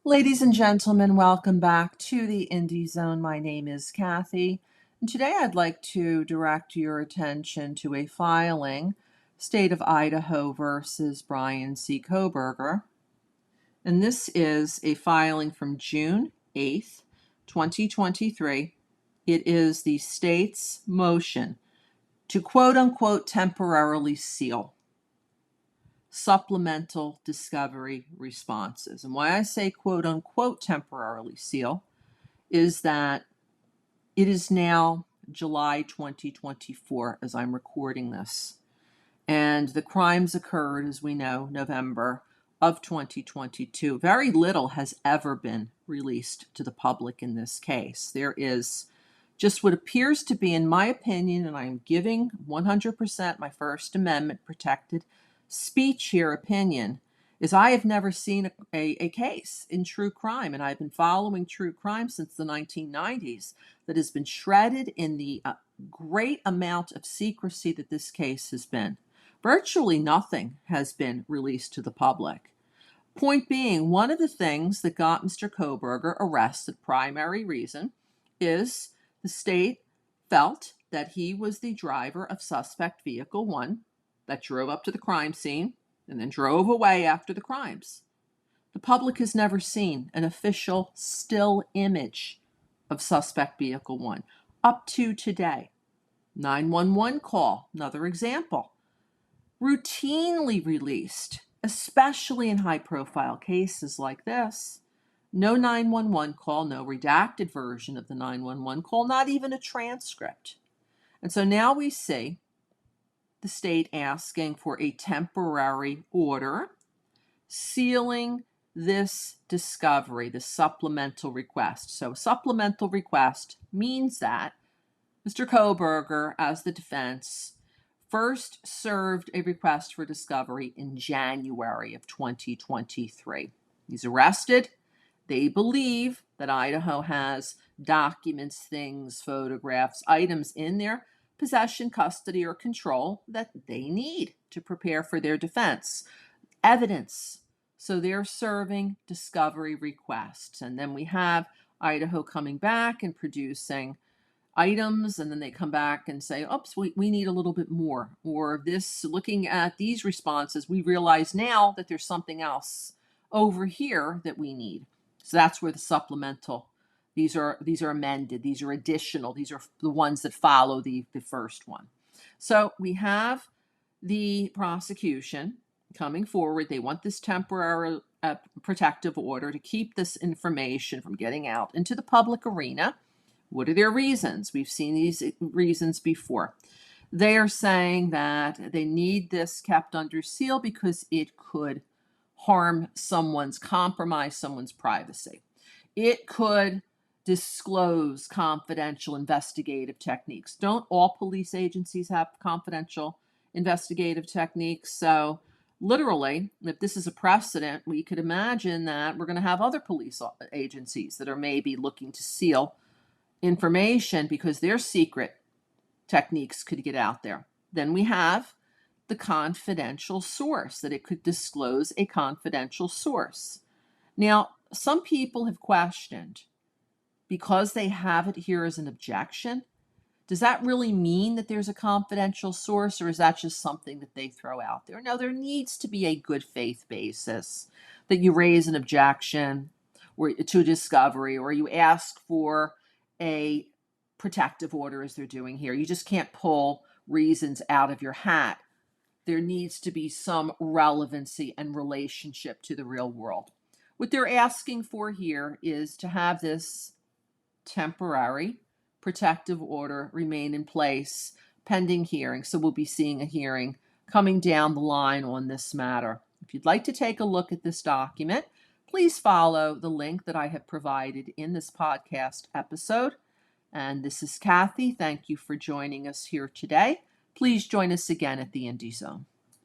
Ladies and gentlemen, welcome back to the Indie Zone. My name is Kathy, and today I'd like to direct your attention to a filing, State of Idaho versus Brian C. Kohberger. And this is a filing from June 8th, 2023. It is the state's motion to quote unquote temporarily seal supplemental discovery responses. And why I say quote unquote temporarily seal is that it is now July 2024 as I'm recording this. And the crimes occurred, as we know, November of 2022. Very little has ever been released to the public in this case. There is just what appears to be, in my opinion, and I'm giving 100% my First Amendment protected speech here opinion, is I have never seen a case in true crime, and I've been following true crime since the 1990s, that has been shredded in the great amount of secrecy that this case has been. Virtually nothing has been released to the public. Point being, one of the things that got Mr. Kohberger arrested, primary reason, is the state felt that he was the driver of suspect vehicle 1 that drove up to the crime scene and then drove away after the crimes. The public has never seen an official still image of suspect vehicle 1 up to today. 911 call, another example, routinely released, especially in high-profile cases like this. No 911 call, no redacted version of the 911 call, not even a transcript. And so now we see the state asking for a temporary order sealing this discovery, the supplemental request. So supplemental request means that Mr. Kohberger, as the defense, first served a request for discovery in January of 2023. He's arrested. They believe that Idaho has documents, things, photographs, items in their possession, custody, or control that they need to prepare for their defense. Evidence. So they're serving discovery requests. And then we have Idaho coming back and producing items, and then they come back and say, oops, we need a little bit more. Or this, looking at these responses, we realize now that there's something else over here that we need. So that's where the supplemental, these are amended, these are additional, these are the ones that follow the first one. So we have the prosecution coming forward. They want this temporary protective order to keep this information from getting out into the public arena. What are their reasons? We've seen these reasons before. They are saying that they need this kept under seal because it could harm compromise someone's privacy. It could disclose confidential investigative techniques. Don't all police agencies have confidential investigative techniques? So literally, if this is a precedent, we could imagine that we're going to have other police agencies that are maybe looking to seal information because their secret techniques could get out there. Then we have the confidential source, that it could disclose a confidential source. Now, some people have questioned, because they have it here as an objection, does that really mean that there's a confidential source, or is that just something that they throw out there? No, there needs to be a good faith basis that you raise an objection or to discovery, or you ask for a protective order as they're doing here. You just can't pull reasons out of your hat. There needs to be some relevancy and relationship to the real world. What they're asking for here is to have this temporary protective order remain in place pending hearing. So we'll be seeing a hearing coming down the line on this matter. If you'd like to take a look at this document, please follow the link that I have provided in this podcast episode. And this is Kathy. Thank you for joining us here today. Please join us again at the Indie Zone.